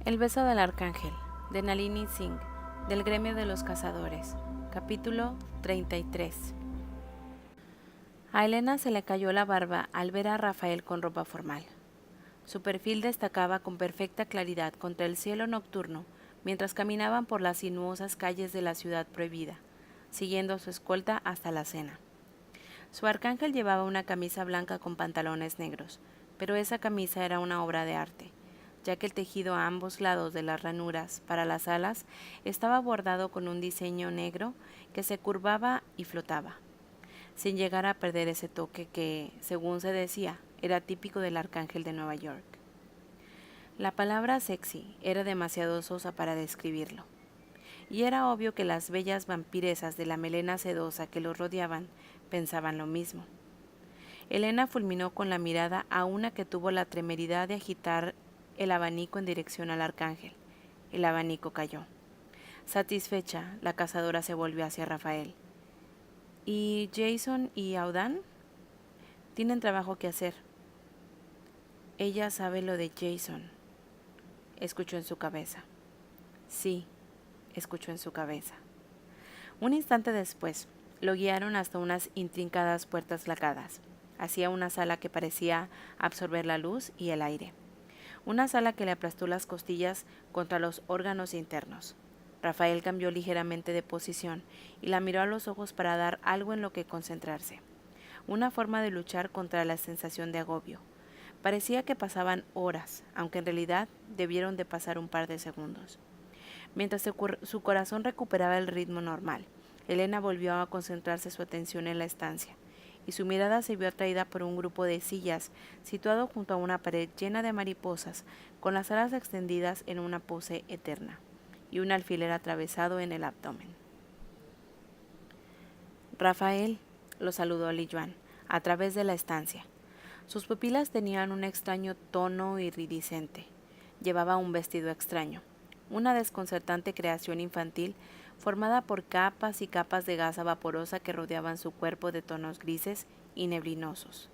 El beso del arcángel, de Nalini Singh, del gremio de los cazadores, capítulo 33. A Elena se le cayó la barba al ver a Rafael con ropa formal. Su perfil destacaba con perfecta claridad contra el cielo nocturno mientras caminaban por las sinuosas calles de la ciudad prohibida, siguiendo a su escolta hasta la cena. Su arcángel llevaba una camisa blanca con pantalones negros, pero esa camisa era una obra de arte, ya que el tejido a ambos lados de las ranuras para las alas estaba bordado con un diseño negro que se curvaba y flotaba, sin llegar a perder ese toque que, según se decía, era típico del arcángel de Nueva York. La palabra sexy era demasiado sosa para describirlo, y era obvio que las bellas vampiresas de la melena sedosa que los rodeaban pensaban lo mismo. Elena fulminó con la mirada a una que tuvo la temeridad de agitar el abanico en dirección al arcángel. El abanico cayó. Satisfecha, la cazadora se volvió hacia Rafael. ¿Y Jason y Audán? Tienen trabajo que hacer. Ella sabe lo de Jason, escuchó en su cabeza. Sí, escuchó en su cabeza. Un instante después, lo guiaron hasta unas intrincadas puertas lacadas, hacia una sala que parecía absorber la luz y el aire. Una sala que le aplastó las costillas contra los órganos internos. Rafael cambió ligeramente de posición y la miró a los ojos para dar algo en lo que concentrarse. Una forma de luchar contra la sensación de agobio. Parecía que pasaban horas, aunque en realidad debieron de pasar un par de segundos. Mientras su corazón recuperaba el ritmo normal, Elena volvió a concentrarse su atención en la estancia, y su mirada se vio atraída por un grupo de sillas situado junto a una pared llena de mariposas, con las alas extendidas en una pose eterna, y un alfiler atravesado en el abdomen. Rafael, lo saludó Li Yuan, a través de la estancia. Sus pupilas tenían un extraño tono iridiscente. Llevaba un vestido extraño, una desconcertante creación infantil formada por capas y capas de gasa vaporosa que rodeaban su cuerpo de tonos grises y neblinosos.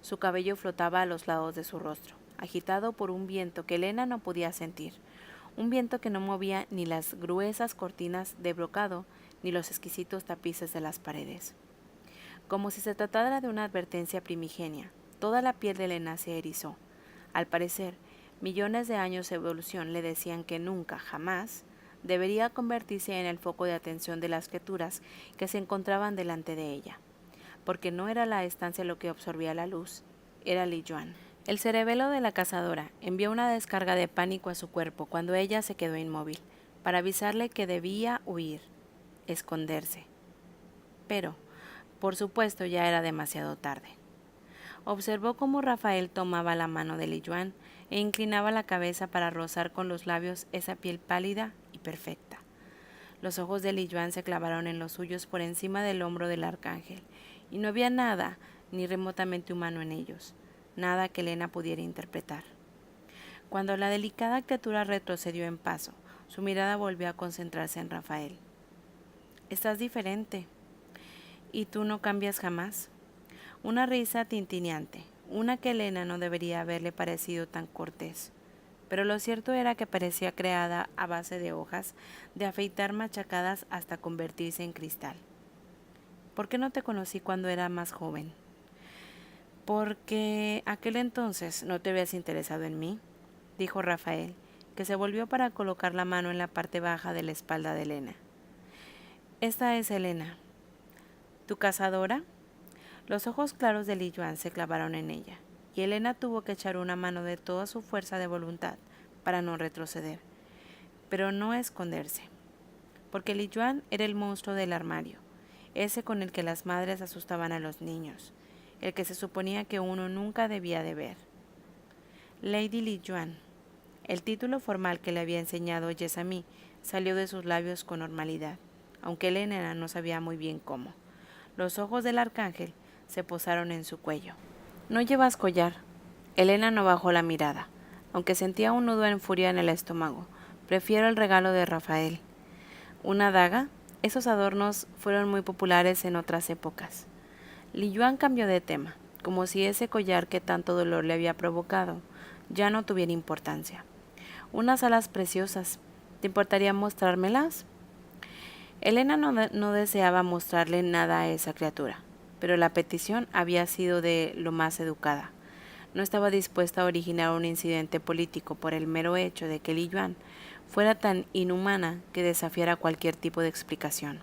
Su cabello flotaba a los lados de su rostro, agitado por un viento que Elena no podía sentir, un viento que no movía ni las gruesas cortinas de brocado ni los exquisitos tapices de las paredes. Como si se tratara de una advertencia primigenia, toda la piel de Elena se erizó. Al parecer, millones de años de evolución le decían que nunca, jamás, debería convertirse en el foco de atención de las criaturas que se encontraban delante de ella, porque no era la estancia lo que absorbía la luz, era Li Yuan. El cerebelo de la cazadora envió una descarga de pánico a su cuerpo cuando ella se quedó inmóvil, para avisarle que debía huir, esconderse. Pero, por supuesto, ya era demasiado tarde. Observó cómo Rafael tomaba la mano de Li Yuan e inclinaba la cabeza para rozar con los labios esa piel pálida y perfecta. Los ojos de Li Yuan se clavaron en los suyos por encima del hombro del arcángel, y no había nada, ni remotamente humano en ellos, nada que Elena pudiera interpretar. Cuando la delicada criatura retrocedió en paso, su mirada volvió a concentrarse en Rafael. «Estás diferente. ¿Y tú no cambias jamás?» Una risa tintineante, una que Elena no debería haberle parecido tan cortés. Pero lo cierto era que parecía creada a base de hojas de afeitar machacadas hasta convertirse en cristal. ¿Por qué no te conocí cuando era más joven? Porque aquel entonces no te habías interesado en mí, dijo Rafael, que se volvió para colocar la mano en la parte baja de la espalda de Elena. Esta es Elena. ¿Tu cazadora? Los ojos claros de Li Yuan se clavaron en ella, y Elena tuvo que echar una mano de toda su fuerza de voluntad para no retroceder, pero no esconderse, porque Li Yuan era el monstruo del armario, ese con el que las madres asustaban a los niños, el que se suponía que uno nunca debía de ver. Lady Li Yuan, el título formal que le había enseñado Yesami, salió de sus labios con normalidad, aunque Elena no sabía muy bien cómo. Los ojos del arcángel se posaron en su cuello. «No llevas collar». Elena no bajó la mirada, aunque sentía un nudo en furia en el estómago. «Prefiero el regalo de Rafael». ¿Una daga? Esos adornos fueron muy populares en otras épocas. Li Yuan cambió de tema, como si ese collar que tanto dolor le había provocado ya no tuviera importancia. Unas alas preciosas. ¿Te importaría mostrármelas? Elena no deseaba mostrarle nada a esa criatura, pero la petición había sido de lo más educada. No estaba dispuesta a originar un incidente político por el mero hecho de que Li Yuan fuera tan inhumana que desafiara cualquier tipo de explicación.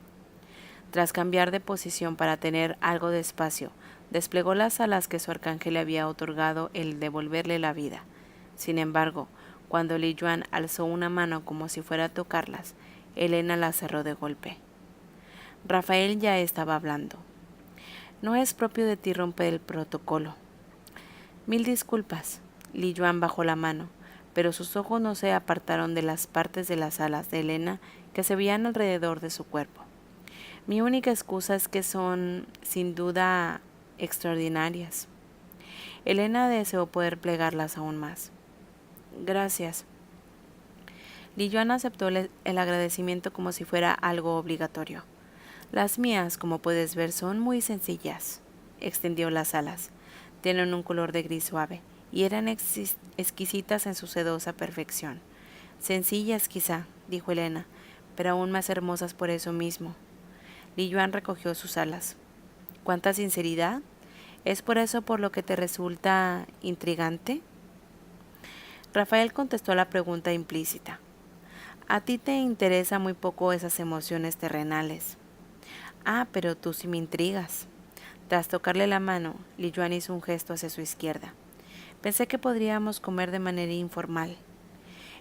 Tras cambiar de posición para tener algo de espacio, desplegó las alas que su arcángel le había otorgado el devolverle la vida. Sin embargo, cuando Li Yuan alzó una mano como si fuera a tocarlas, Elena la cerró de golpe. Rafael ya estaba hablando. No es propio de ti romper el protocolo. Mil disculpas. Li Yuan bajó la mano, pero sus ojos no se apartaron de las partes de las alas de Elena que se veían alrededor de su cuerpo. Mi única excusa es que son, sin duda, extraordinarias. Elena deseó poder plegarlas aún más. Gracias. Li Yuan aceptó el agradecimiento como si fuera algo obligatorio. Las mías, como puedes ver, son muy sencillas. Extendió las alas. Tienen un color de gris suave y eran exquisitas en su sedosa perfección. Sencillas quizá, dijo Elena, pero aún más hermosas por eso mismo. Li Yuan recogió sus alas. ¿Cuánta sinceridad? ¿Es por eso por lo que te resulta intrigante? Rafael contestó a la pregunta implícita. A ti te interesa muy poco esas emociones terrenales. Ah, pero tú sí me intrigas. Tras tocarle la mano, Li Yuan hizo un gesto hacia su izquierda. Pensé que podríamos comer de manera informal.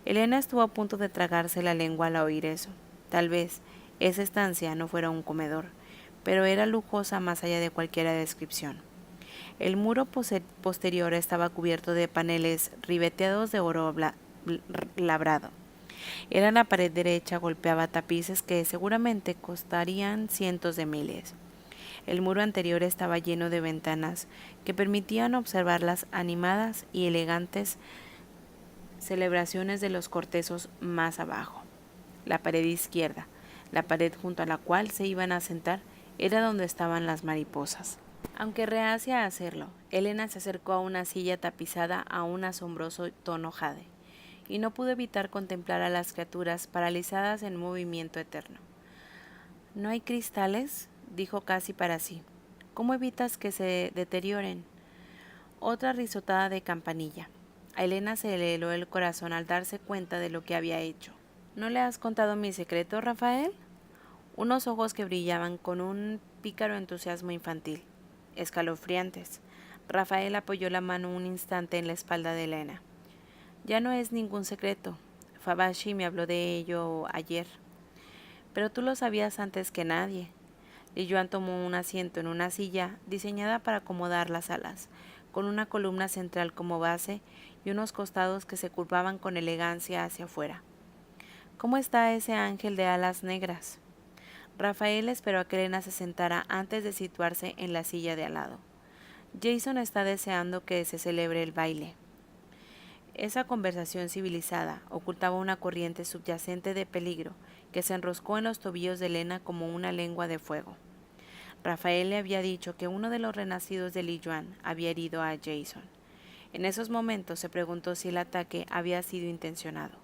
Elena estuvo a punto de tragarse la lengua al oír eso. Tal vez esa estancia no fuera un comedor, pero era lujosa más allá de cualquier descripción. El muro posterior estaba cubierto de paneles ribeteados de oro labrado. Era la pared derecha golpeaba tapices que seguramente costarían cientos de miles. El muro anterior estaba lleno de ventanas que permitían observar las animadas y elegantes celebraciones de los cortejos más abajo. La pared izquierda, la pared junto a la cual se iban a sentar, era donde estaban las mariposas. Aunque reacia a hacerlo, Elena se acercó a una silla tapizada a un asombroso tono jade, y no pudo evitar contemplar a las criaturas paralizadas en movimiento eterno. ¿No hay cristales?, dijo casi para sí. ¿Cómo evitas que se deterioren? Otra risotada de campanilla. A Elena se le heló el corazón al darse cuenta de lo que había hecho. ¿No le has contado mi secreto, Rafael? Unos ojos que brillaban con un pícaro entusiasmo infantil, escalofriantes. Rafael apoyó la mano un instante en la espalda de Elena. Ya no es ningún secreto. Fabashi me habló de ello ayer. Pero tú lo sabías antes que nadie. Li Yuan tomó un asiento en una silla diseñada para acomodar las alas, con una columna central como base y unos costados que se curvaban con elegancia hacia afuera. ¿Cómo está ese ángel de alas negras? Rafael esperó a que Elena se sentara antes de situarse en la silla de al lado. Jason está deseando que se celebre el baile. Esa conversación civilizada ocultaba una corriente subyacente de peligro que se enroscó en los tobillos de Elena como una lengua de fuego. Rafael le había dicho que uno de los renacidos de Li Yuan había herido a Jason. En esos momentos se preguntó si el ataque había sido intencionado.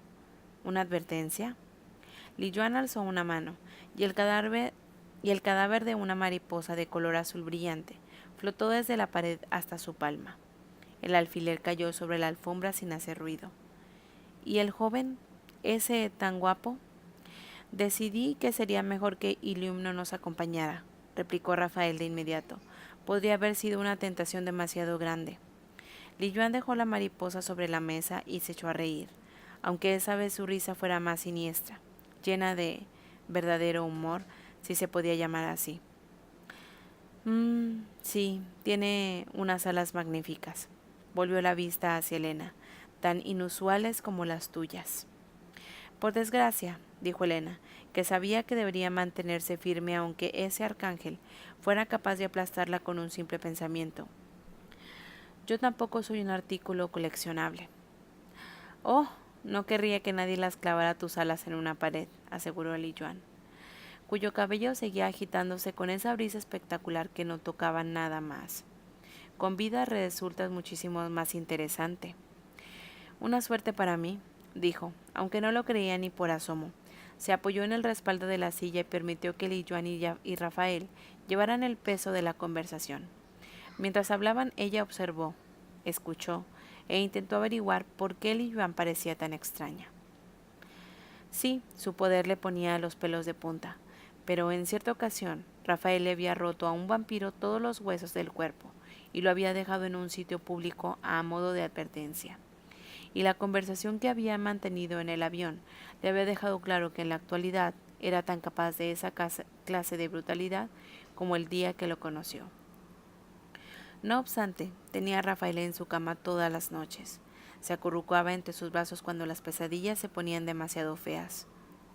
¿Una advertencia? Li Yuan alzó una mano, y el cadáver de una mariposa de color azul brillante flotó desde la pared hasta su palma. El alfiler cayó sobre la alfombra sin hacer ruido. ¿Y el joven, ese tan guapo? Decidí que sería mejor que Ilium no nos acompañara, replicó Rafael de inmediato. Podría haber sido una tentación demasiado grande. Li Yuan dejó la mariposa sobre la mesa y se echó a reír, aunque esa vez su risa fuera más siniestra, llena de verdadero humor, si se podía llamar así. Sí, tiene unas alas magníficas. Volvió la vista hacia Elena, tan inusuales como las tuyas. Por desgracia, dijo Elena, que sabía que debería mantenerse firme aunque ese arcángel fuera capaz de aplastarla con un simple pensamiento. Yo tampoco soy un artículo coleccionable. Oh, no querría que nadie las clavara tus alas en una pared, aseguró Li Yuan, cuyo cabello seguía agitándose con esa brisa espectacular que no tocaba nada más. Con vida resultas muchísimo más interesante. Una suerte para mí. dijo, aunque no lo creía ni por asomo. Se apoyó en el respaldo de la silla y permitió que Li Yuan y Rafael llevaran el peso de la conversación. Mientras hablaban, ella observó, escuchó e intentó averiguar por qué Li Yuan parecía tan extraña. Sí, su poder le ponía los pelos de punta, pero en cierta ocasión Rafael le había roto a un vampiro todos los huesos del cuerpo y lo había dejado en un sitio público a modo de advertencia. Y la conversación que había mantenido en el avión le había dejado claro que en la actualidad era tan capaz de esa clase de brutalidad como el día que lo conoció. No obstante, tenía a Rafael en su cama todas las noches. Se acurrucaba entre sus brazos cuando las pesadillas se ponían demasiado feas.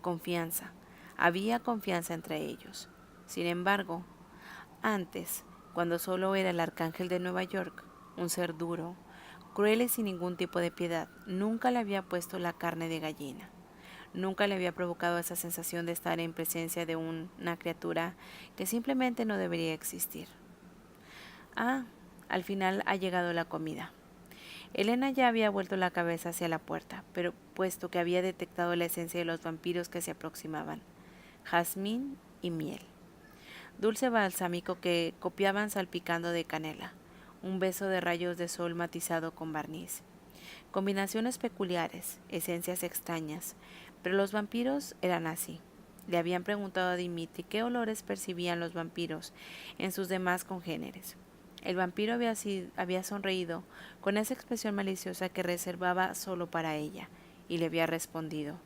Confianza. Había confianza entre ellos. Sin embargo, antes, cuando solo era el arcángel de Nueva York, un ser duro, cruel y sin ningún tipo de piedad, nunca le había puesto la carne de gallina. Nunca le había provocado esa sensación de estar en presencia de una criatura que simplemente no debería existir. Ah, al final ha llegado la comida. Elena ya había vuelto la cabeza hacia la puerta, pero puesto que había detectado la esencia de los vampiros que se aproximaban, jazmín y miel. Dulce balsámico que copiaban salpicando de canela, un beso de rayos de sol matizado con barniz. Combinaciones peculiares, esencias extrañas, pero los vampiros eran así. Le habían preguntado a Dimitri qué olores percibían los vampiros en sus demás congéneres. El vampiro había sonreído con esa expresión maliciosa que reservaba solo para ella, y le había respondido: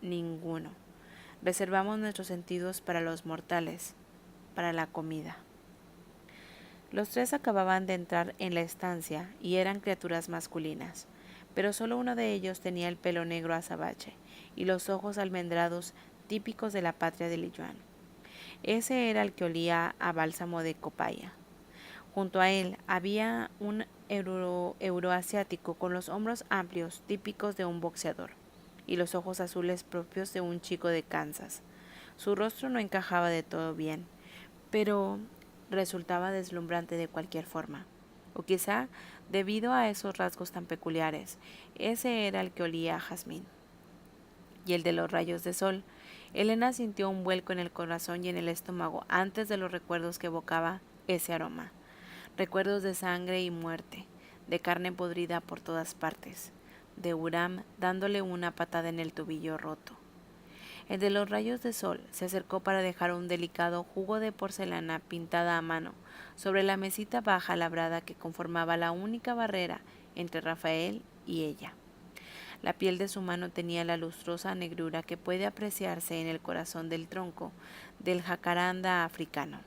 ninguno. Reservamos nuestros sentidos para los mortales, para la comida. Los tres acababan de entrar en la estancia y eran criaturas masculinas, pero solo uno de ellos tenía el pelo negro azabache y los ojos almendrados típicos de la patria de Li Yuan. Ese era el que olía a bálsamo de copaya. Junto a él había un euroasiático con los hombros amplios típicos de un boxeador y los ojos azules propios de un chico de Kansas. Su rostro no encajaba de todo bien, pero resultaba deslumbrante de cualquier forma. O quizá, debido a esos rasgos tan peculiares, ese era el que olía a jazmín. Y el de los rayos de sol. Elena sintió un vuelco en el corazón y en el estómago antes de los recuerdos que evocaba ese aroma. Recuerdos de sangre y muerte, de carne podrida por todas partes, de Uram dándole una patada en el tobillo roto. El de los rayos de sol se acercó para dejar un delicado jugo de porcelana pintada a mano sobre la mesita baja labrada que conformaba la única barrera entre Rafael y ella. La piel de su mano tenía la lustrosa negrura que puede apreciarse en el corazón del tronco del jacaranda africano,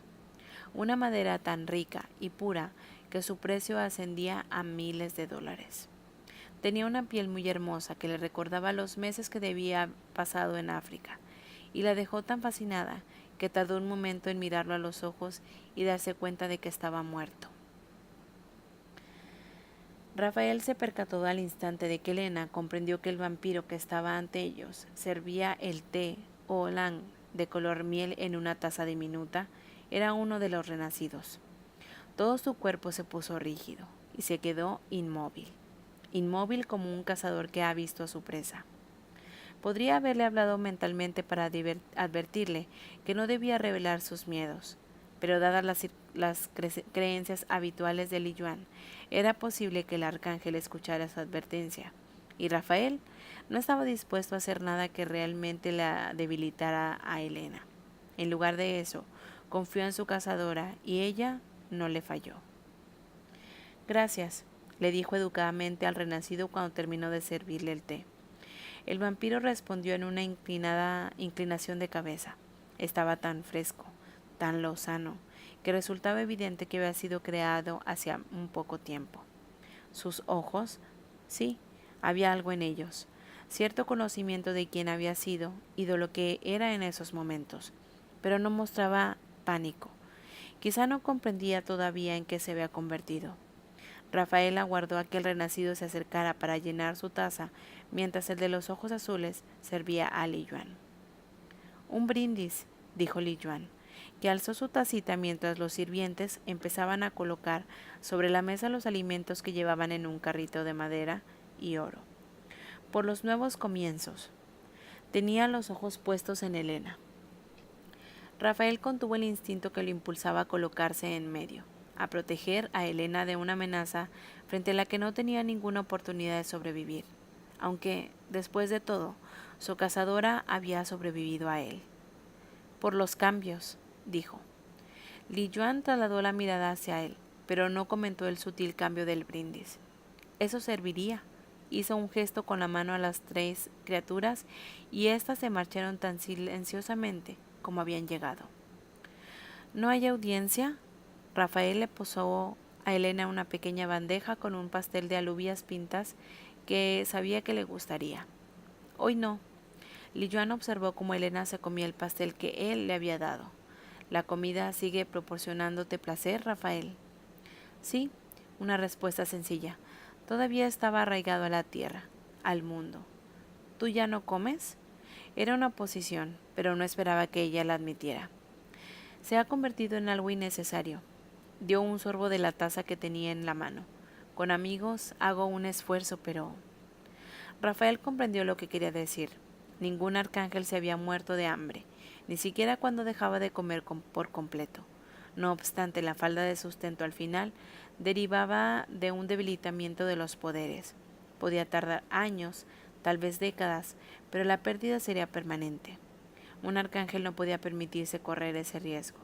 una madera tan rica y pura que su precio ascendía a miles de dólares. Tenía una piel muy hermosa que le recordaba los meses que debía pasado en África, y la dejó tan fascinada que tardó un momento en mirarlo a los ojos y darse cuenta de que estaba muerto. Rafael se percató al instante de que Elena comprendió que el vampiro que estaba ante ellos servía el té o oolong de color miel en una taza diminuta, era uno de los renacidos. Todo su cuerpo se puso rígido y se quedó inmóvil como un cazador que ha visto a su presa. Podría haberle hablado mentalmente para advertirle que no debía revelar sus miedos, pero dadas las creencias habituales de Li Yuan, era posible que el arcángel escuchara su advertencia, y Rafael no estaba dispuesto a hacer nada que realmente la debilitara a Elena. En lugar de eso, confió en su cazadora y ella no le falló. Gracias, le dijo educadamente al renacido cuando terminó de servirle el té. El vampiro respondió en una inclinación de cabeza. Estaba tan fresco, tan lozano, que resultaba evidente que había sido creado hacía un poco tiempo. Sus ojos, sí, había algo en ellos, cierto conocimiento de quién había sido y de lo que era en esos momentos, pero no mostraba pánico. Quizá no comprendía todavía en qué se había convertido. Rafael aguardó a que el renacido se acercara para llenar su taza, mientras el de los ojos azules servía a Li Yuan. Un brindis, dijo Li Yuan, que alzó su tacita mientras los sirvientes empezaban a colocar sobre la mesa los alimentos que llevaban en un carrito de madera y oro. por los nuevos comienzos. Tenía los ojos puestos en Elena. Rafael contuvo el instinto que lo impulsaba a colocarse en medio, a proteger a Elena de una amenaza frente a la que no tenía ninguna oportunidad de sobrevivir, aunque, después de todo, su cazadora había sobrevivido a él. Por los cambios, dijo. Li Yuan trasladó la mirada hacia él, pero no comentó el sutil cambio del brindis. Eso serviría. Hizo un gesto con la mano a las 3 criaturas y éstas se marcharon tan silenciosamente como habían llegado. ¿No hay audiencia? Rafael le posó a Elena una pequeña bandeja con un pastel de alubias pintas que sabía que le gustaría. Hoy no. Li Yuan observó cómo Elena se comía el pastel que él le había dado. ¿La comida sigue proporcionándote placer, Rafael? Sí, una respuesta sencilla. Todavía estaba arraigado a la tierra, al mundo. ¿Tú ya no comes? Era una oposición, pero no esperaba que ella la admitiera. Se ha convertido en algo innecesario. Dio un sorbo de la taza que tenía en la mano. Con amigos hago un esfuerzo, pero... Rafael comprendió lo que quería decir. Ningún arcángel se había muerto de hambre, ni siquiera cuando dejaba de comer por completo. No obstante, la falta de sustento al final derivaba de un debilitamiento de los poderes. Podía tardar años, tal vez décadas, pero la pérdida sería permanente. Un arcángel no podía permitirse correr ese riesgo.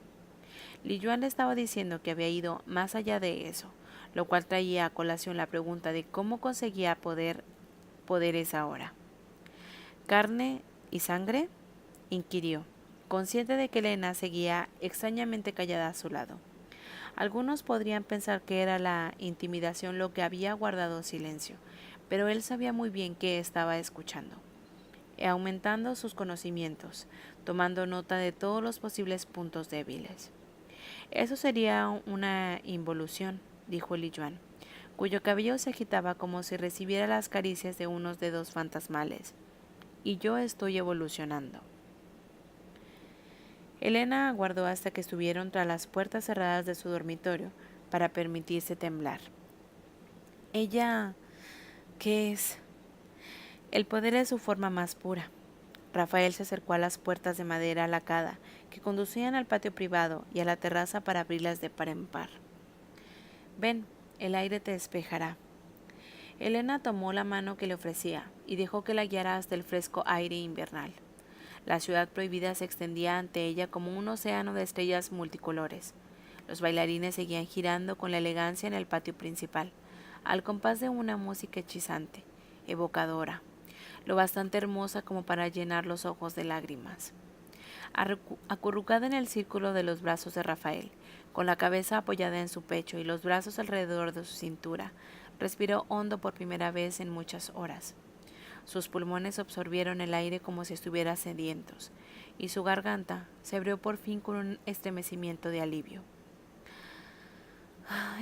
Li Yuan le estaba diciendo que había ido más allá de eso, lo cual traía a colación la pregunta de cómo conseguía poderes ahora. ¿Carne y sangre? Inquirió, consciente de que Elena seguía extrañamente callada a su lado. Algunos podrían pensar que era la intimidación lo que había guardado silencio, pero él sabía muy bien que estaba escuchando, aumentando sus conocimientos, tomando nota de todos los posibles puntos débiles. Eso sería una involución, dijo Li Yuan, cuyo cabello se agitaba como si recibiera las caricias de unos dedos fantasmales. Y yo estoy evolucionando. Elena aguardó hasta que estuvieron tras las puertas cerradas de su dormitorio para permitirse temblar. Ella, ¿qué es? El poder es su forma más pura. Rafael se acercó a las puertas de madera lacada que conducían al patio privado y a la terraza para abrirlas de par en par. Ven, el aire te despejará. Elena tomó la mano que le ofrecía y dejó que la guiara hasta el fresco aire invernal. La ciudad prohibida se extendía ante ella como un océano de estrellas multicolores. Los bailarines seguían girando con la elegancia en el patio principal, al compás de una música hechizante, evocadora, lo bastante hermosa como para llenar los ojos de lágrimas. Acurrucada en el círculo de los brazos de Rafael, con la cabeza apoyada en su pecho y los brazos alrededor de su cintura, respiró hondo por primera vez en muchas horas. Sus pulmones absorbieron el aire como si estuvieran sedientos, y su garganta se abrió por fin con un estremecimiento de alivio.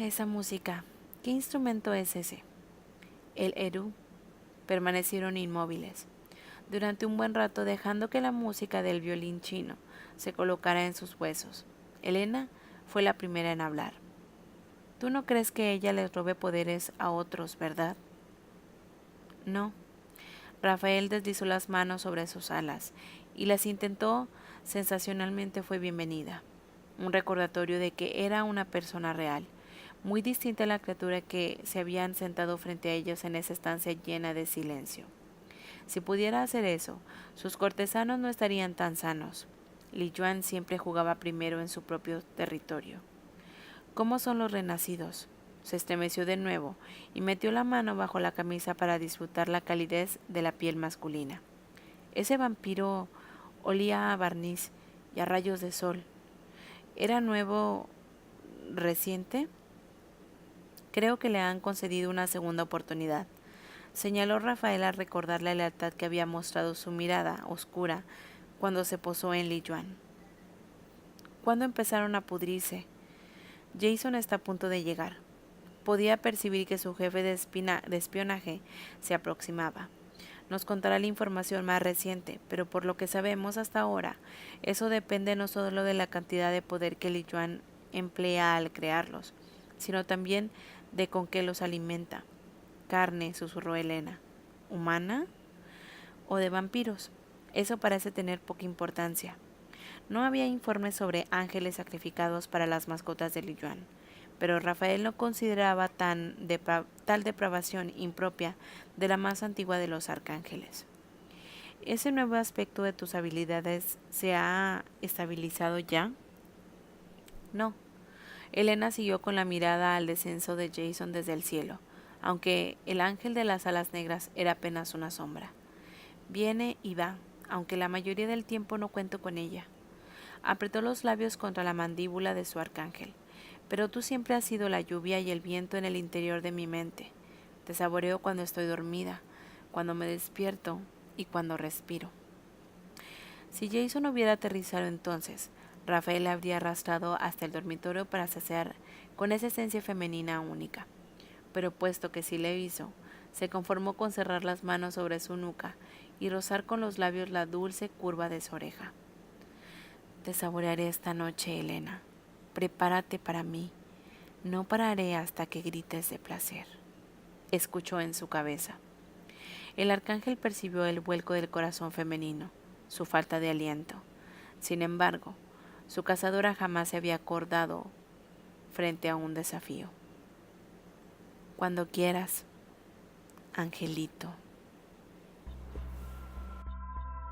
Esa música, ¿qué instrumento es ese? El erhu. Permanecieron inmóviles durante un buen rato, dejando que la música del violín chino se colocara en sus huesos. Elena fue la primera en hablar. Tú no crees que ella les robe poderes a otros, ¿verdad? No. Rafael deslizó las manos sobre sus alas y las intentó sensacionalmente. Fue bienvenida. Un recordatorio de que era una persona real, muy distinta a la criatura que se habían sentado frente a ellos en esa estancia llena de silencio. Si pudiera hacer eso, sus cortesanos no estarían tan sanos. Li Yuan siempre jugaba primero en su propio territorio. ¿Cómo son los renacidos? Se estremeció de nuevo y metió la mano bajo la camisa para disfrutar la calidez de la piel masculina. Ese vampiro olía a barniz y a rayos de sol. ¿Era nuevo, reciente? Creo que le han concedido una segunda oportunidad, señaló Rafael al recordar la lealtad que había mostrado su mirada oscura cuando se posó en Li Yuan. ¿Cuándo empezaron a pudrirse? Jason está a punto de llegar. Podía percibir que su jefe de espionaje se aproximaba. Nos contará la información más reciente, pero por lo que sabemos hasta ahora, eso depende no solo de la cantidad de poder que Li Yuan emplea al crearlos, sino también de con qué los alimenta. Carne, susurró Elena. humana o de vampiros. Eso parece tener poca importancia. No había informes sobre ángeles sacrificados para las mascotas de Liyuan, pero Rafael no consideraba tal depravación impropia de la más antigua de los arcángeles. ¿Ese nuevo aspecto de tus habilidades se ha estabilizado ya? No. Elena siguió con la mirada al descenso de Jason desde el cielo, aunque el ángel de las alas negras era apenas una sombra. Viene y va, aunque la mayoría del tiempo no cuento con ella. Apretó los labios contra la mandíbula de su arcángel. Pero tú siempre has sido la lluvia y el viento en el interior de mi mente. Te saboreo cuando estoy dormida, cuando me despierto y cuando respiro. Si Jason hubiera aterrizado entonces, Rafael le habría arrastrado hasta el dormitorio para saciar con esa esencia femenina única. Pero puesto que sí le hizo, se conformó con cerrar las manos sobre su nuca y rozar con los labios la dulce curva de su oreja. Te saborearé esta noche, Elena. Prepárate para mí. No pararé hasta que grites de placer. Escuchó en su cabeza. El arcángel percibió el vuelco del corazón femenino, su falta de aliento. Sin embargo, su cazadora jamás se había acordado frente a un desafío. Cuando quieras, angelito.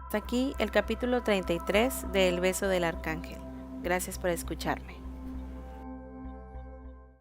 Hasta aquí el capítulo 33 de El beso del arcángel. Gracias por escucharme.